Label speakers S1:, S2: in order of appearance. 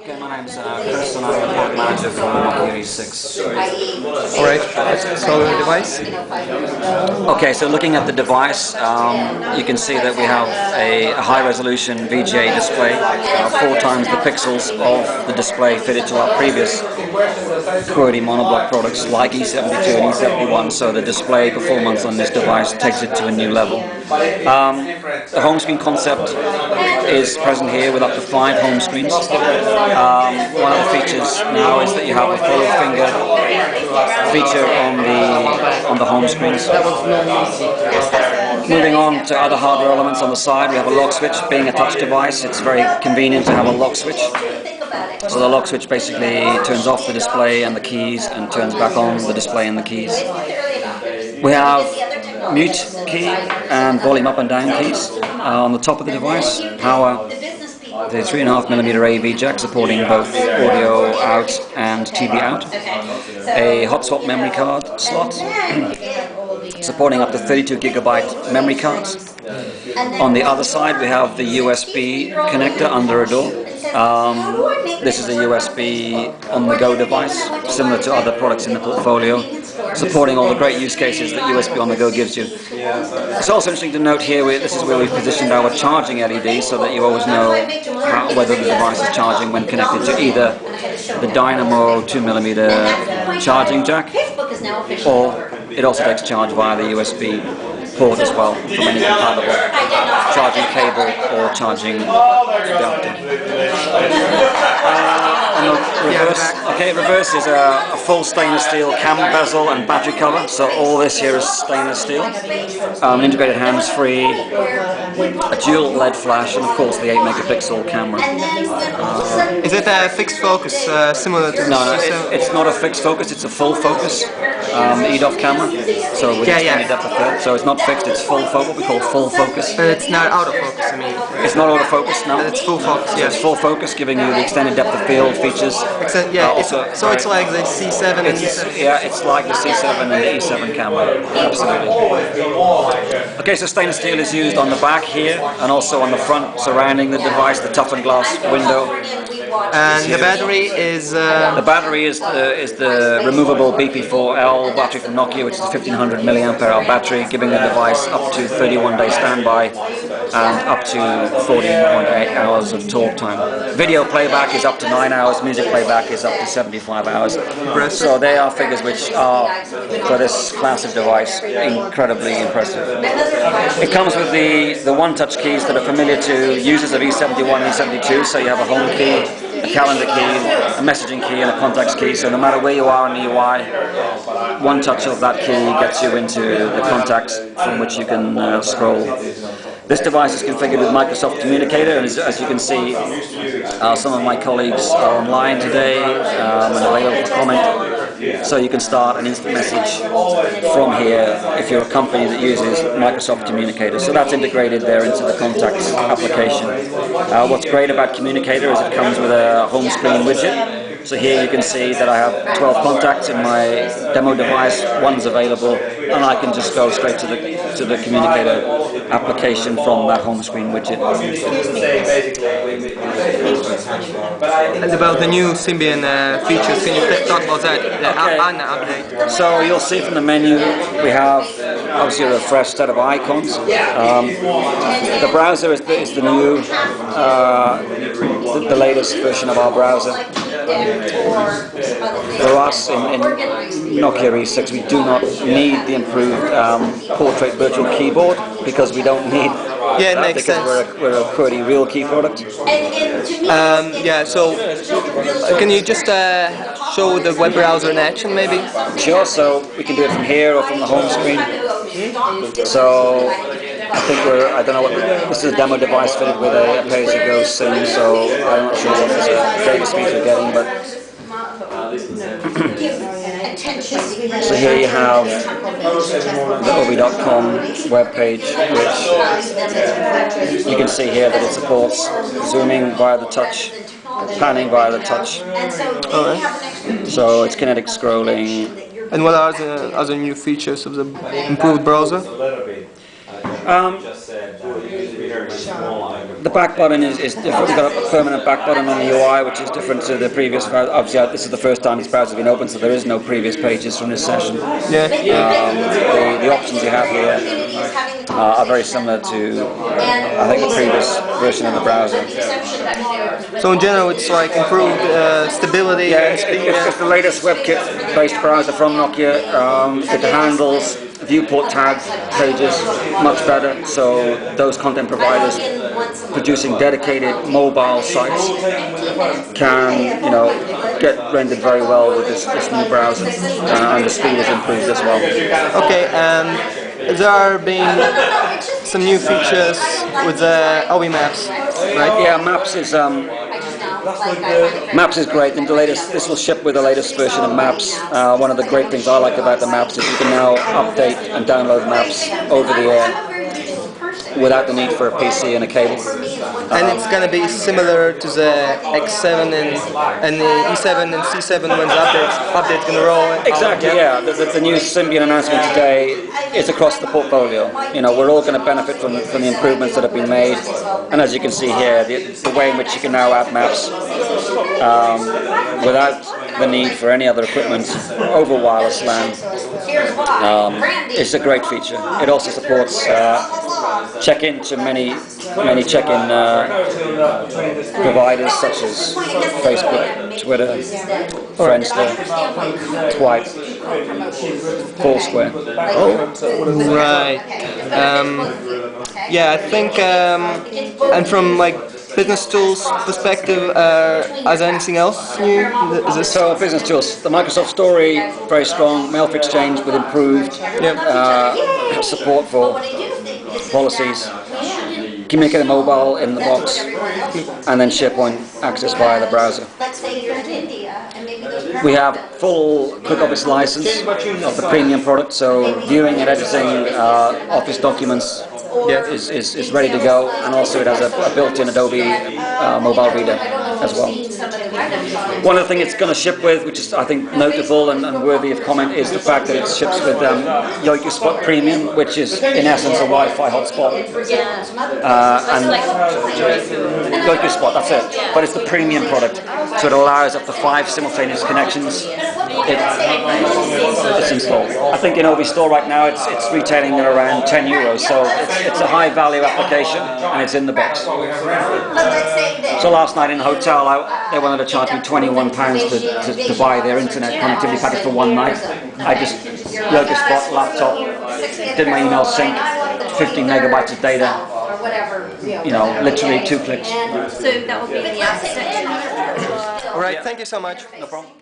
S1: Okay, my name's Chris and I'm the product manager for Nokia E6.
S2: Alright, let's show the device.
S1: Okay, so looking at the device, you can see that we have a high-resolution VGA display, 4 times the pixels of the display fitted to our previous QWERTY monoblock products like E72 and E71, so the display performance on this device takes it to a new level. The home screen concept is present here with up to 5 home screens. One of the features now is that you have a follow finger feature on the home screens. Moving on to other hardware elements on the side, we have a lock switch. Being a touch device, it's very convenient to have a lock switch. So the lock switch basically turns off the display and the keys and turns back on the display and the keys. We have mute key and volume up and down keys on the top of the device. Power, the 3.5mm AV jack supporting both audio out and TV out. A hot swap memory card slot supporting up to 32GB memory cards. On the other side we have the USB connector under a door. This is a USB on-the-go device, similar to other products in the portfolio, supporting all the great use cases that USB on-the-go gives you. It's also interesting to note here, this is where we've positioned our charging LED so that you always know whether the device is charging when connected to either the Dynamo 2mm charging jack, or it also takes charge via the USB port as well from any compatible charging cable or charging adapter. On the reverse, reverse is a full stainless steel cam bezel and battery cover. So all this here is stainless steel. An integrated hands-free, a dual LED flash, and of course the 8-megapixel camera.
S2: Is it a fixed focus similar to?
S1: No, it's not a fixed focus. It's a full focus EDOF camera. So with extended depth of field. So it's not fixed. It's full focus. What we call full focus.
S2: But it's not autofocus. I mean,
S1: it's not autofocus. No,
S2: it's full focus. Yeah,
S1: it's full focus, giving you the extended depth of field features.
S2: So it's like the C7 and E7.
S1: Yeah, it's like the C7 and the E7 camera. Absolutely. Okay, so stainless steel is used on the back here and also on the front surrounding the device, the toughened glass window.
S2: And the battery is?
S1: The battery is the removable BP4L battery from Nokia, which is a 1500 mAh battery, giving the device up to 31-day standby and up to 14.8 hours of talk time. Video playback is up to 9 hours, music playback is up to 75 hours. So they are figures which are, for this class of device, incredibly impressive. It comes with the one-touch keys that are familiar to users of E71 and E72, so you have a home key, a calendar key, a messaging key and a contacts key, so no matter where you are on the UI, one touch of that key gets you into the contacts from which you can scroll. This device is configured with Microsoft Communicator, and as you can see, some of my colleagues are online today and available for comment. So you can start an instant message from here if you're a company that uses Microsoft Communicator. So that's integrated there into the contacts application. What's great about Communicator is it comes with a home screen widget. So here you can see that I have 12 contacts in my demo device, one's available, and I can just go straight to the Communicator application from that home screen widget.
S2: And about the new Symbian features, can you talk about that? The update.
S1: So you'll see from the menu we have obviously a refreshed set of icons. The browser is the new, the latest version of our browser. For us in Nokia E6, we do not need the improved portrait virtual keyboard because we don't need
S2: it makes sense.
S1: We're a QWERTY real key product.
S2: Yeah, so can you just show the web browser in action maybe?
S1: Sure, so we can do it from here or from the home screen. So I think I don't know what, this is a demo device fitted with a pay-as-you-go SIM, so I'm not sure what data speeds we're getting, but so here you have the obi.com webpage, which you can see here that it supports zooming via the touch, panning via the touch. So it's kinetic scrolling.
S2: And what are the other new features of the improved browser?
S1: The back button is different. We've got a permanent back button on the UI, which is different to the previous browser. Obviously, this is the first time this browser has been opened, so there is no previous pages from this session.
S2: Yeah.
S1: The options you have here are very similar to, I think, the previous version of the browser.
S2: So in general, it's like improved stability.
S1: Yeah, it's the latest WebKit-based browser from Nokia. It handles viewport tagged pages much better, so those content providers producing dedicated mobile sites can, get rendered very well with this new browser, and the speed is improved as well.
S2: Okay, and there are been some new features with the OE maps, right?
S1: Yeah, Maps is great, and this will ship with the latest version of Maps. One of the great things I like about the Maps is you can now update and download Maps over the air without the need for a PC and a cable.
S2: And it's going to be similar to the X7 and the E7 and C7 when the update's going to roll.
S1: Exactly, yeah. The new Symbian announcement today is across the portfolio. We're all going to benefit from the improvements that have been made. And as you can see here, the way in which you can now add maps without the need for any other equipment over wireless LAN is a great feature. It also supports check-in to many check-in providers such as Facebook, Twitter, Friendster, Twipe, Foursquare.
S2: Oh, right. Yeah, I think, and from business tools perspective, is there anything else new?
S1: So business tools, the Microsoft Story, very strong. Mail for Exchange with improved support for policies. Communicate mobile in the box, and then SharePoint access via the browser. We have full QuickOffice license of the premium product, so viewing and editing Office documents is ready to go, and also it has a built-in Adobe mobile reader as well. One of the things it's going to ship with, which is I think notable and worthy of comment, is the fact that it ships with YoYoSpot Premium, which is in essence a Wi-Fi hotspot. And YoYoSpot, that's it. But it's the premium product, so it allows up to 5 simultaneous connections. It's installed. I think in OB Store right now it's retailing at around €10, so it's a high value application and it's in the box. So last night in the hotel they wanted to charge me £21 to buy their internet connectivity package for one night. I just YoYoSpot laptop, did my email sync, 15 megabytes of data, literally 2 clicks.
S3: So that will be the next section.
S2: Alright, thank you so much.
S1: No problem.